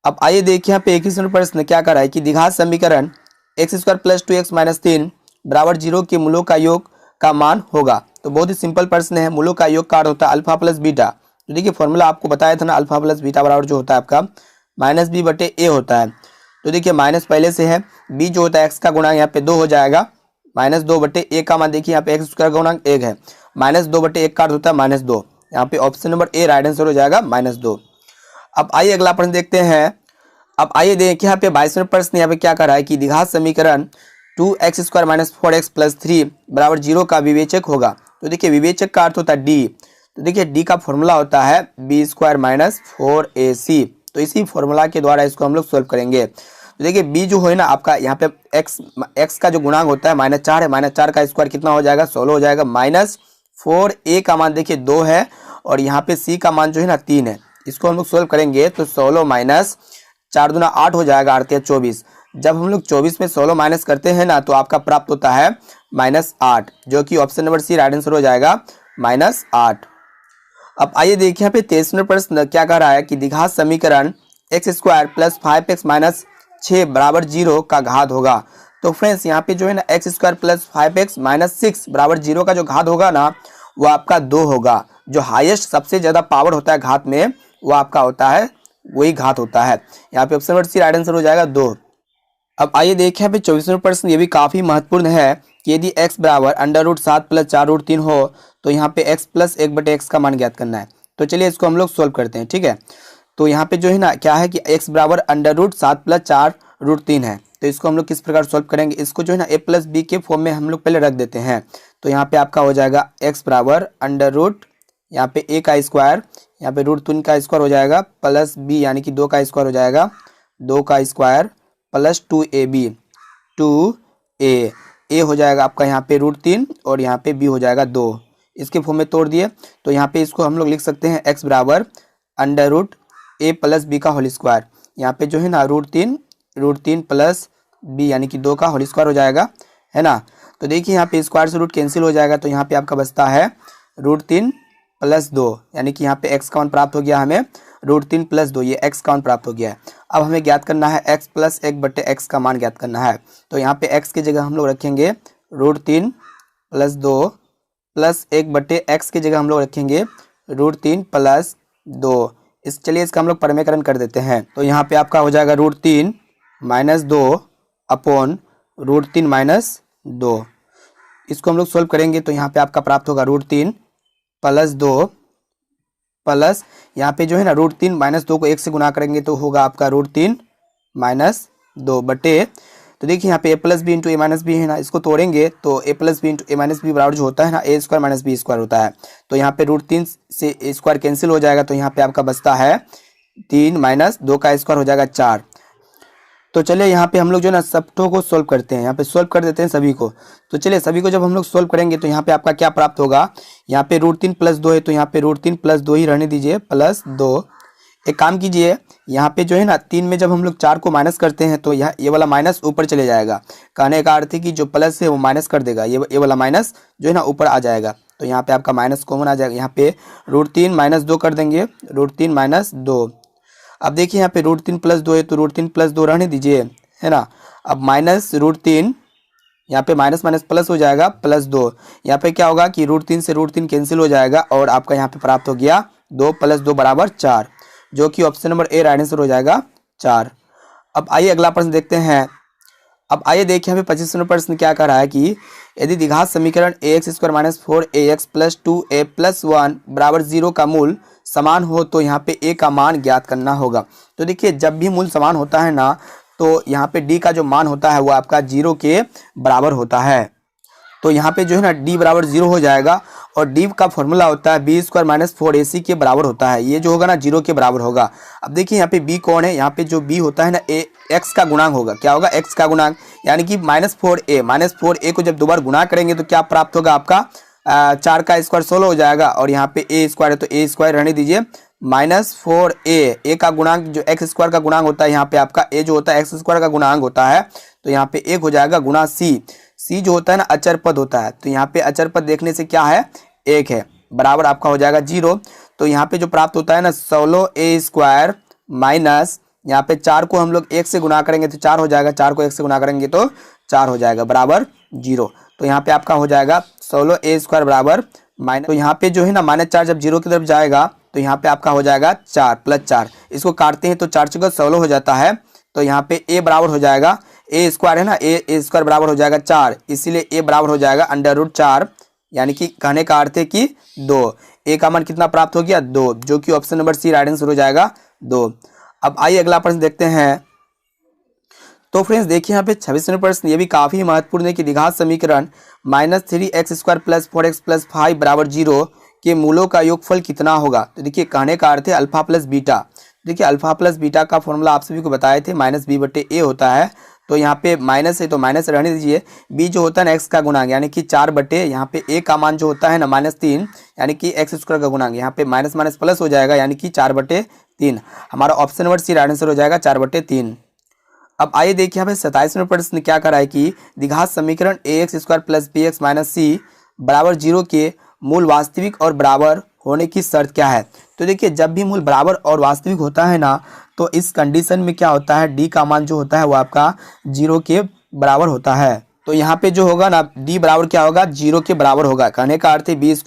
अब आइए देखिए यहाँ पे 21वां प्रश्न क्या कर रहा है कि द्विघात समीकरण X square plus 2x minus 3 बराबर 0 के मूलों का योग का मान होगा। तो बहुत ही सिंपल प्रश्न है, मूलों का योग का अर्थ होता है अल्फा प्लस बीटा। तो देखिए फॉर्मूला आपको बताया था ना, अल्फा प्लस बीटा बराबर जो होता है आपका माइनस बी बटे ए होता है। तो देखिए माइनस पहले से है, b जो होता है x का गुणांक यहाँ पे 2 हो जाएगा, -2/1 का मान देखिए यहाँ पे x स्क्वायर का गुणांक 1 है, -2/1 का अर्थ होता है -2। यहाँ पे option number A right answer हो जाएगा -2। अब आइए अगला प्रश्न देखते हैं। अब आइए देखें यहाँ पे 22वें प्रश्न यहाँ पे क्या कर रहा है कि द्विघात समीकरण 2x² - 4x + 3 = 0 का विवेचक होगा। तो देखिए विवेचक का अर्थ होता है डी। तो देखिए डी का फॉर्मूला होता है b² - 4ac। तो इसी फॉर्मूला के द्वारा इसको हम लोग सोल्व करेंगे। तो देखिए b जो है ना आपका यहाँ पे x का जो गुणांक होता है -4 है, -4 का स्क्वायर कितना हो जाएगा 16 हो जाएगा, -4a का मान देखिए 2 है और यहाँ पे c का मान जो है ना 3 है। इसको हम लोग सोल्व करेंगे तो 16 - 4 दूना 8 हो जाएगा, 8 या 24। जब हम लोग 24 में 16 माइनस करते हैं ना तो आपका प्राप्त होता है -8, जो कि option number C right answer हो जाएगा -8। अब आइए देखिए यहाँ पे 23वें प्रश्न क्या कह रहा है कि द्विघात समीकरण x² + 5x - 6 = 0 का घात होगा। तो फ्रेंड्स यहाँ पे जो है ना x² + 5x - 6 = 0 का जो घात होगा ना वो आपका 2 होगा। जो हाईएस्ट सबसे ज्यादा पावर होता है घात में वो आपका होता है, वही घात होता है। यहाँ पे option number C right answer हो जाएगा 2। अब आइए देखें यहाँ पे 24वें प्रश्न, ये भी काफी महत्वपूर्ण है कि यदि x बराबर √7 + 4√3 हो तो यहाँ पे x + 1/x का मान ज्ञात करना है। तो चलिए इसको हम लोग सोल्व करते हैं, ठीक है। तो यहाँ पे जो है ना क्या है कि x बराबर √7 + 4√3 है। तो इसको हम लोग किस प्रकार सोल्व करेंगे, इसको जो है ना a + b के फॉर्म में हम लोग पहले रख देते हैं। तो यहाँ पे आपका हो जाएगा x बराबर √ यहाँ पे a का स्क्वायर, यहाँ पे √3 का स्क्वायर हो जाएगा प्लस b यानी कि 2 का स्क्वायर हो जाएगा, 2 का स्क्वायर प्लस 2ab, 2a हो जाएगा आपका यहाँ पे √3 और यहाँ पे b हो जाएगा 2। इसके फॉर्म में तोड़ दिए तो यहाँ पे इसको हम लोग लिख सकते हैं x बराबर √a + b का होल स्क्वायर। यहाँ पे जो है ना √3 प्लस b यानी कि 2 का होल स्क्वायर हो जाएगा, है ना। तो देखिए यहाँ पे स्क्वायर से रूट कैंसिल हो जाएगा तो यहाँ पे आपका बचता है √3 + 2 यानी कि यहाँ पे x का मान प्राप्त हो गया हमें √3 + 2, ये x का मान प्राप्त हो गया है। अब हमें ज्ञात करना है x + 1/x का मान ज्ञात करना है। तो यहाँ पे x की जगह हम लोग रखेंगे √3 + 2 प्लस 1/x की जगह हम लोग रखेंगे √3 + 2। चलिए इसका हम लोग परमेकरण कर देते हैं। तो यहाँ पे आपका हो जाएगा √3 - 2 अपॉन √3 - 2। इसको हम लोग सोल्व करेंगे तो यहाँ पे आपका प्राप्त होगा √3 + 2 प्लस यहाँ पे जो है ना √3 - 2 को 1 से गुना करेंगे तो होगा आपका √3 - 2 बटे, तो देखिए यहाँ पे a + b × a - b है ना, इसको तोड़ेंगे तो a + b × a - b बराबर जो होता है ना a² - b² होता है। तो यहाँ पे √3 से स्क्वायर कैंसिल हो जाएगा तो यहाँ पे आपका बचता है 3 - 2 का स्क्वायर हो जाएगा 4। तो चलिए यहाँ पे हम लोग जो ना सबको को सोल्व करते हैं, यहाँ पे सोल्व कर देते हैं सभी को। तो चलिए सभी को जब हम लोग सोल्व करेंगे तो यहाँ पे आपका क्या प्राप्त होगा, यहाँ पे √3 + 2 है तो यहाँ पे √3 + 2 ही रहने दीजिए प्लस 2। एक काम कीजिए यहाँ पे जो है ना 3 में जब हम लोग 4 को माइनस करते हैं तो यहाँ ये वाला माइनस ऊपर चले जाएगा। कहने का अर्थ है कि जो प्लस है वो माइनस कर देगा, ये वाला माइनस जो है ना ऊपर आ जाएगा। तो यहाँ पे आपका माइनस कॉमन आ जाएगा, यहाँ पे √3 - 2 कर देंगे, √3 - 2। अब देखिए यहाँ पे √3 + 2 है तो √3 + 2 रहने दीजिए, है ना। अब -√3 यहाँ पे माइनस माइनस प्लस हो जाएगा +2। यहाँ पे क्या होगा कि √3 से √3 कैंसिल हो जाएगा और आपका यहाँ पे प्राप्त हो गया 2 + 2 = 4, जो कि option number A right answer हो जाएगा 4। अब आइए अगला प्रश्न देखते हैं। अब आइए देखिए हमें 25वें प्रश्न क्या कह रहा है कि यदि द्विघात समीकरण ax² - 4ax + 2a + 1 = 0 का मूल समान हो तो यहाँ पे a का मान ज्ञात करना होगा। तो देखिए जब भी मूल समान होता है ना तो यहाँ पे d का जो मान होता है वो आपका 0 के बराबर होता है। तो यहाँ पे जो है ना d बराबर 0 हो जाएगा और d का फॉर्मूला होता है b² - 4ac के बराबर होता है। ये जो होगा ना 0 के बराबर होगा। अब देखिए यहाँ पे b कौन है, यहाँ पे जो b होता है ना x का गुणांक होगा। क्या होगा, x का गुणांक, यानी कि -4a को जब 2 बार गुणा करेंगे तो क्या प्राप्त होगा आपका 4 का स्क्वायर 16 हो जाएगा और यहाँ पे a² है तो a² रहने दीजिए -4a का गुणांक जो x² का गुणांक होता है, यहाँ पे आपका a जो होता है x² का गुणांक होता है तो यहाँ पे 1 हो जाएगा गुणा c जो होता है ना अचर पद होता है। तो यहाँ पे अचर पद देखने से क्या है 1 है, बराबर आपका हो जाएगा 0। तो यहाँ पे जो प्राप्त होता है ना 16a² माइनस यहाँ पे 4 को हम लोग 1 से गुणा करेंगे तो 4 हो जाएगा, 4 को 1 से गुणा करेंगे तो 4 हो जाएगा बराबर 0। तो यहाँ पे आपका हो जाएगा 16a² बराबर माइनस, तो यहाँ पे जो है ना -4 जब 0 की तरफ जाएगा तो यहाँ पे आपका हो जाएगा 4 + 4। इसको काटते हैं तो 4 × 16 हो जाता है। तो यहाँ पे a बराबर हो जाएगा, a स्क्वायर है ना, a स्क्वायर बराबर हो जाएगा 4, इसीलिए a बराबर हो जाएगा √4, यानी कि कहने का अर्थ है कि 2। a का मान कितना प्राप्त हो गया, 2, जो कि option number C right answer हो जाएगा 2। अब आइए अगला प्रश्न देखते हैं। तो फ्रेंड्स देखिए यहाँ पे 26वां प्रश्न, ये भी काफी महत्वपूर्ण है कि द्विघात समीकरण -3x² + 4x + 5 = 0 के मूलों का योगफल कितना होगा। तो देखिए कहने का अर्थ है अल्फा प्लस बीटा। देखिए अल्फा प्लस बीटा का फॉर्मूला आप सभी को बताए थे, -b/a होता है। तो यहाँ पे माइनस है तो माइनस रहने दीजिए। b जो होता है ना x का गुणांक, यानी कि 4/, यहाँ पे a का मान जो होता है ना -3, यानी कि x² का गुणांक, यहाँ पे माइनस माइनस प्लस हो जाएगा, यानी कि 4/3। हमारा option number C right answer हो जाएगा 4/3। अब आइए देखिए यहाँ पे 27वां प्रश्न क्या कर रहा है कि द्विघात समीकरण ax² + bx - c = 0 के मूल वास्तविक और बराबर होने की शर्त क्या है। तो देखिए जब भी मूल बराबर और वास्तविक होता है ना, तो इस कंडीशन में क्या होता है, डी का मान जो होता है वो आपका 0 के बराबर होता है। तो यहाँ पे जो होगा ना, डी बराबर क्या होगा, 0 के बराबर होगा। कहने का अर्थ है b² -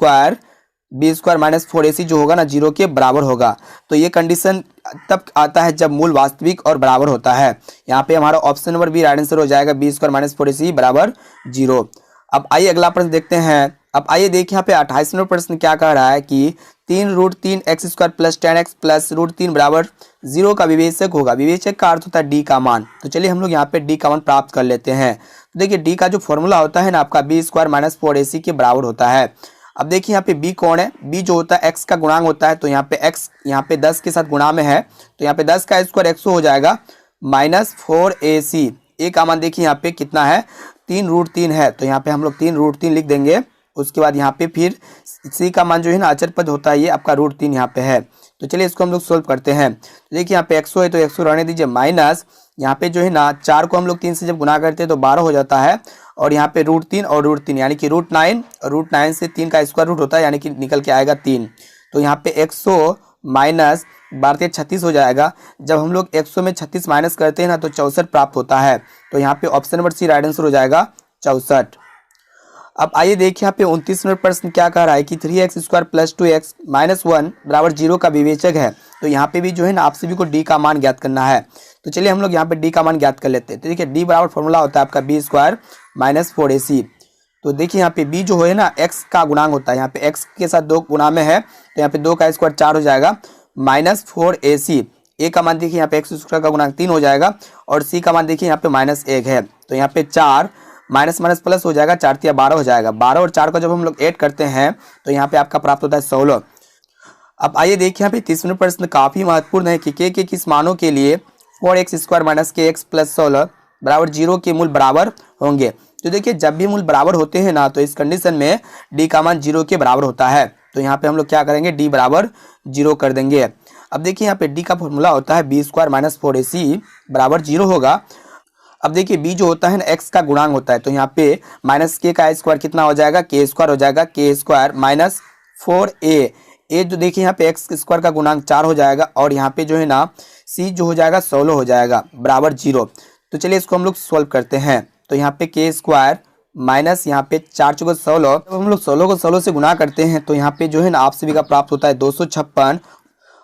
4ac जो होगा ना 0 के बराबर होगा। तो ये कंडीशन तब आता है जब मूल वास्तविक और बराबर होता है। यहाँ पे हमारा option number B right answer हो जाएगा, b² - 4ac = 0। अब आइए अगला प्रश्न देखते हैं। अब आइए देखिए यहाँ पे 28वां प्रश्न क्या कह रहा है कि 3√3x² + 10x + √3 = 0 का विवेचक होगा। विवेचक का अर्थ होता है डी का मान। तो चलिए हम लोग यहाँ पे डी का मान प्राप्त कर लेते हैं। तो देखिए डी का जो फॉर्मूला होता है ना आपका b² - 4ac के बराबर होता है। अब देखिए यहाँ पे b कौन है, b जो होता है x का गुणांक होता है। तो यहाँ पे x यहाँ पे 10 के साथ गुणा में है, तो यहाँ पे 10 का स्क्वायर 100 हो जाएगा -4ac। a का मान देखिए यहाँ पे कितना है, 3√3 है, तो यहाँ पे हम लोग 3√3 लिख देंगे। उसके बाद यहाँ पे फिर c का मान जो है ना अचर पद होता है, ये आपका √3 यहाँ पे है। तो चलिए इसको हम लोग सोल्व करते हैं। तो देखिए यहाँ पे 100 है तो 100 रहने दीजिए, माइनस यहाँ पे जो है ना 4 को हम लोग 3 से जब गुना करते हैं तो 12 हो जाता है, और यहाँ पे √3 और √3 यानी कि √9, और √9 से 3 का स्क्वायर रूट होता है, यानी कि निकल के आएगा 3। तो यहाँ पे 100 माइनस 12 36 हो जाएगा। जब हम लोग 100 में 36 माइनस करते हैं ना तो 64 प्राप्त होता है। तो यहाँ पे option number C right answer हो जाएगा 64। अब आइए देखिए यहाँ पे 29वां प्रश्न क्या कह रहा है कि 3x² + 2x - 1 = 0 का विवेचक है। तो यहाँ पे भी जो है ना आप सभी को डी का मान ज्ञात करना है। तो चलिए हम लोग यहाँ पे डी का मान ज्ञात कर लेते हैं। तो देखिए डी बराबर फॉर्मूला होता है आपका b² - 4ac। तो देखिए यहाँ पे b जो है ना x का गुणांक होता है, यहाँ पे x के साथ 2 गुणा में है, तो यहाँ पे 2 का स्क्वायर 4 हो जाएगा -4ac। a का मान देखिए यहाँ पे x² का गुणांक 3 हो जाएगा, और c का मान देखिए यहाँ पे -1 है। तो यहाँ पे 4 माइनस माइनस प्लस हो जाएगा, 4 × 12 हो जाएगा। 12 और 4 को जब हम लोग ऐड करते हैं तो यहाँ पे आपका प्राप्त होता है 16। अब आइए देखिए यहाँ पे 30वां प्रश्न काफी महत्वपूर्ण है कि k के किस मानों के लिए 4x² - kx + 16 = 0 के मूल बराबर होंगे। तो देखिए जब भी मूल बराबर होते हैं ना, तो इस कंडीशन में डी का मान 0 के बराबर होता है। तो यहाँ पे हम लोग क्या करेंगे, डी बराबर 0 कर देंगे। अब देखिए यहाँ पे डी का फॉर्मूला होता है b² - 4ac = 0 होगा। अब देखिए b जो होता है ना x का गुणांक होता है, तो यहाँ पे -k का स्क्वायर कितना हो जाएगा, k² हो जाएगा, k² - 4a। a जो देखिए यहाँ पे x² का गुणांक 4 हो जाएगा, और यहाँ पे जो है ना c जो हो जाएगा 16 हो जाएगा बराबर 0। तो चलिए इसको हम लोग सोल्व करते हैं। तो यहाँ पे k² माइनस यहाँ पे 4 × 16, जब हम लोग 16 को 16 से गुना करते हैं तो यहाँ पे जो है ना आप सभी का प्राप्त होता है 256,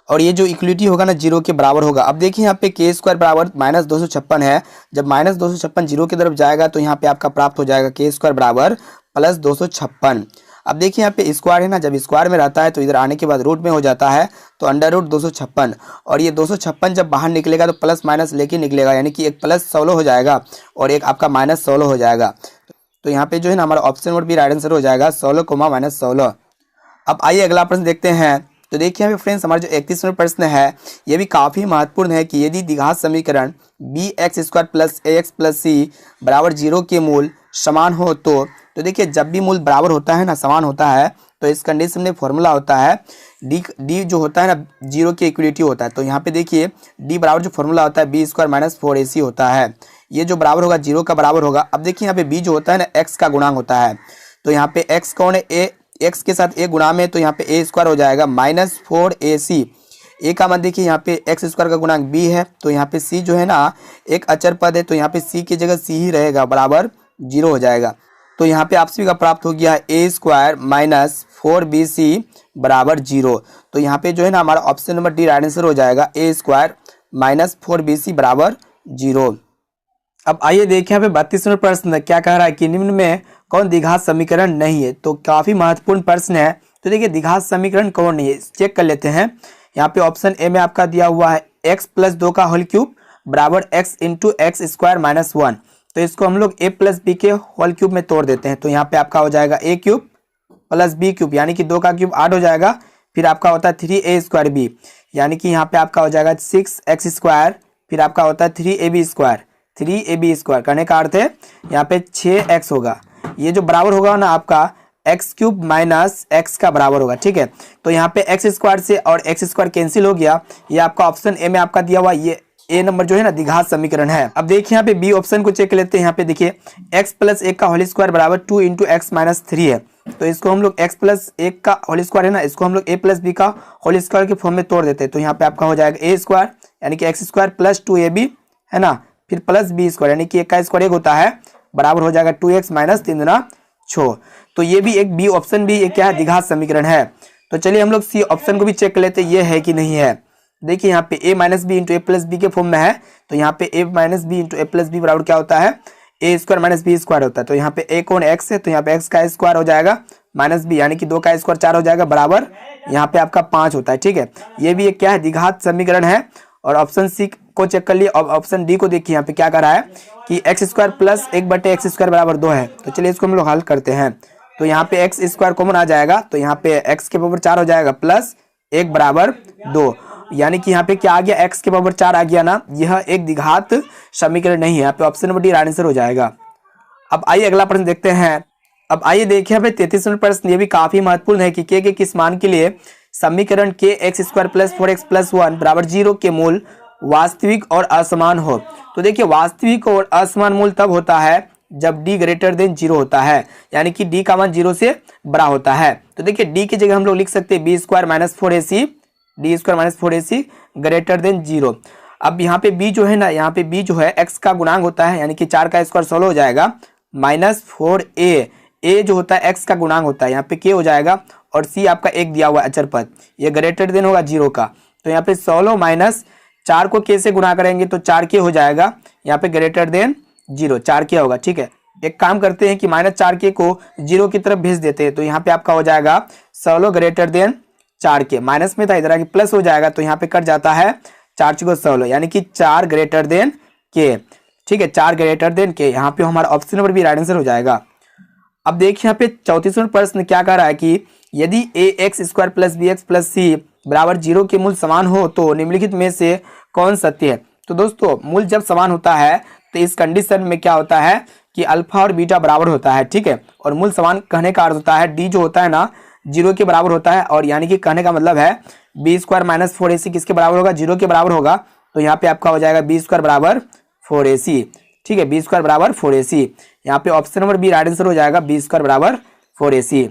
और ये जो इक्वलिटी होगा ना 0 के बराबर होगा। अब देखिए यहाँ पे k² बराबर -256 है। जब -256 0 की तरफ जाएगा तो यहाँ पे आपका प्राप्त हो जाएगा k² बराबर +256। अब देखिए यहाँ पे स्क्वायर है ना, जब स्क्वायर में रहता है तो इधर आने के बाद रूट में हो जाता है, तो √256, और ये 256 जब बाहर निकलेगा तो प्लस माइनस लेके निकलेगा, यानी कि एक +16 हो जाएगा और एक आपका -16 हो जाएगा। तो यहाँ पे जो है ना हमारा option number B right answer हो जाएगा 16, -16। अब आइए अगला प्रश्न देखते हैं। तो देखिए यहाँ पे फ्रेंड्स हमारा जो 31वां प्रश्न है ये भी काफ़ी महत्वपूर्ण है कि यदि द्विघात समीकरण bx² + ax + c = 0 के मूल समान हो तो देखिए जब भी मूल बराबर होता है ना, समान होता है, तो इस कंडीशन में फॉर्मूला होता है डी जो होता है ना 0 की इक्वलिटी होता है। तो यहाँ पे देखिए डी बराबर जो फॉर्मूला होता है b² - 4ac होता है। ये जो बराबर होगा 0 का बराबर होगा। अब देखिए यहाँ पे b जो होता है ना x का गुणांक होता है, तो यहाँ पे x कौन है, x के साथ a गुणा में, तो यहाँ पे a² हो जाएगा -4ac। a का मान देखिए यहाँ पे x² का गुणांक b है, तो यहाँ पे c जो है ना एक अचर पद है, तो यहाँ पे c की जगह c ही रहेगा, बराबर 0 हो जाएगा। तो यहाँ पे आप सभी का प्राप्त हो गया a² - 4bc = 0। तो यहाँ पे जो है ना हमारा option number D right answer हो जाएगा a² - 4bc = 0। अब आइए देखिए यहाँ पे 32वां प्रश्न क्या कह रहा है कि निम्न में कौन द्विघात समीकरण नहीं है। तो काफी महत्वपूर्ण प्रश्न है। तो देखिए द्विघात समीकरण कौन नहीं है चेक कर लेते हैं। यहाँ पे ऑप्शन ए में आपका दिया हुआ है x प्लस 2 का होल क्यूब बराबर x into x square minus 1। तो इसको हम लोग a प्लस बी के होल क्यूब में तोड़ देते हैं। तो यहाँ पे आपका हो जाएगा a cube plus b cube यानी कि 2 का क्यूब 8 हो जाएगा। फिर आपका होता है 3a स्क्वायर बी यानी कि यहाँ पे आपका हो जाएगा 6x स्क्वायर। फिर आपका होता है 3ab स्क्वायर 3ab स्क्वायर करने का अर्थ है यहाँ पे 6x होगा। ये जो बराबर होगा ना आपका एक्स क्यूब माइनस एक्स का बराबर होगा। ठीक है, तो यहाँ पे एक्स स्क्वायर से और एक्स स्क्वायर कैंसिल हो गया। ये आपका ऑप्शन ए में आपका दिया हुआ ये ए नंबर जो है ना द्विघात समीकरण है। अब देखिए यहाँ पे बी ऑप्शन को चेक कर लेते हैं। यहाँ पे देखिए x प्लस 1 का होल स्क्वायर बराबर 2 इंटू एक्स माइनस 3 है। तो इसको हम लोग x प्लस 1 का होल स्क्वायर है ना, इसको हम लोग a प्लस बी का होल स्क्वायर के फॉर्म में तोड़ देते हैं। तो यहाँ पे आपका हो जाएगा a स्क्वायर यानी कि एक्स स्क्वायर प्लस 2ab है ना, फिर प्लस बी स्क्वायर यानी कि 1 का स्क्वायर 1 होता है बराबर हो जाएगा 2x माइनस 3 दूना 6। तो ये भी एक बी ऑप्शन भी एक क्या है द्विघात समीकरण है। तो चलिए हम लोग सी ऑप्शन को भी चेक कर लेते हैं ये है कि नहीं है। देखिए यहाँ पे a minus b into a plus b के फॉर्म में है। तो यहाँ पे a minus b into a plus b बराबर क्या होता है a square minus b square होता है। तो यहाँ पे a कौन x है, तो यहाँ पे x का स्क्वायर हो जाएगा माइनस बी यानी कि 2 का स्क्वायर 4 हो जाएगा बराबर यहाँ पे आपका 5 होता है। ठीक है, ये भी एक क्या है द्विघात समीकरण है। और ऑप्शन सी को चेक कर लिए। और ऑप्शन डी को देखिए यहाँ पे क्या कर रहा है कि x square plus 1/x square बराबर 2 है। तो चलिए इसको हम लोग हल करते हैं। तो यहाँ पे एक्स स्क्वायर कॉमन आ जाएगा तो यहाँ पे x के पावर 4 हो जाएगा प्लस 1 बराबर 2 यानी कि यहाँ पे क्या आ गया x के पावर 4 आ गया ना। यह एक द्विघात समीकरण नहीं है। यहाँ पे ऑप्शन नंबर डी आंसर हो जाएगा। अब आइए अगला प्रश्न देखते हैं। अब आइए देखिए यहाँ पे 33वां प्रश्न ये भी काफी महत्वपूर्ण है कि के किस मान के लिए समीकरण के x square plus 4x plus 1 बराबर 0 के मूल वास्तविक और असमान हो। तो देखिए वास्तविक और असमान मूल तब होता है जब d ग्रेटर देन 0 होता है यानी कि d का मान 0 से बड़ा होता है। तो देखिए d की जगह हम लोग लिख सकते हैं b square minus 4ac d square minus 4ac greater than 0। अब यहाँ पे b जो है ना, यहाँ पे b जो है x का गुणांक होता है यानी कि 4 का स्क्वायर 16 हो जाएगा माइनस 4a a जो होता है x का गुणांक होता है यहाँ पे k हो जाएगा और c आपका 1 दिया हुआ है अचर पद, ये ग्रेटर देन होगा 0 का। तो यहाँ पे 16 माइनस 4 को k से गुणा करेंगे तो 4k हो जाएगा यहाँ पे ग्रेटर देन 0 4k होगा। ठीक है, एक काम करते हैं कि माइनस 4k को 0 की तरफ भेज देते हैं। तो यहाँ पे आपका हो जाएगा 16 ग्रेटर देन 4k माइनस में था इधर आके प्लस हो जाएगा तो यहाँ पे कट जाता है 4 को 16 यानी कि 4 ग्रेटर देन k। ठीक है, 4 ग्रेटर देन k यहाँ पे हमारा ऑप्शन नंबर भी राइट आंसर हो जाएगा। अब देखिए यहाँ पे 34वां प्रश्न क्या कह रहा है कि यदि ax square plus bx plus c बराबर 0 के मूल समान हो तो निम्नलिखित में से कौन सत्य है। तो दोस्तों मूल जब समान होता है तो इस कंडीशन में क्या होता है कि अल्फा और बीटा बराबर होता है। ठीक है, और मूल समान कहने का अर्थ होता है डी जो होता है ना 0 के बराबर होता है। और यानी कि कहने का मतलब है बी स्क्वायर माइनस 4ac किसके बराबर होगा 0 के बराबर होगा। तो यहाँ पे आपका हो जाएगा बी स्क्वायर बराबर 4ac। ठीक है, बी स्क्वायर बराबर 4ac यहाँ पे option number B right answer हो जाएगा बी स्क्वायर बराबर 4ac।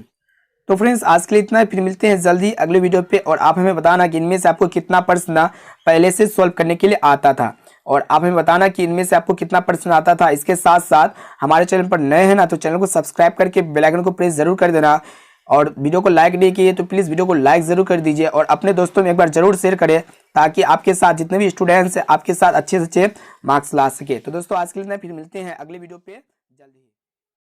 तो फ्रेंड्स आज के लिए इतना है, फिर मिलते हैं जल्दी अगले वीडियो पे। और आप हमें बताना कि इनमें से आपको कितना प्रश्न पहले से सॉल्व करने के लिए आता था और आप हमें बताना कि इनमें से आपको कितना प्रश्न आता था। इसके साथ साथ हमारे चैनल पर नए हैं ना तो चैनल को सब्सक्राइब करके बेल आइकन को प्रेस जरूर कर देना। और वीडियो को लाइक नहीं किए तो प्लीज़ वीडियो को लाइक जरूर कर दीजिए और अपने दोस्तों में एक बार जरूर शेयर करें ताकि आपके साथ जितने भी स्टूडेंट्स हैं आपके साथ अच्छे से अच्छे मार्क्स ला सके। तो दोस्तों आज के लिए इतना, फिर मिलते हैं अगले वीडियो पे।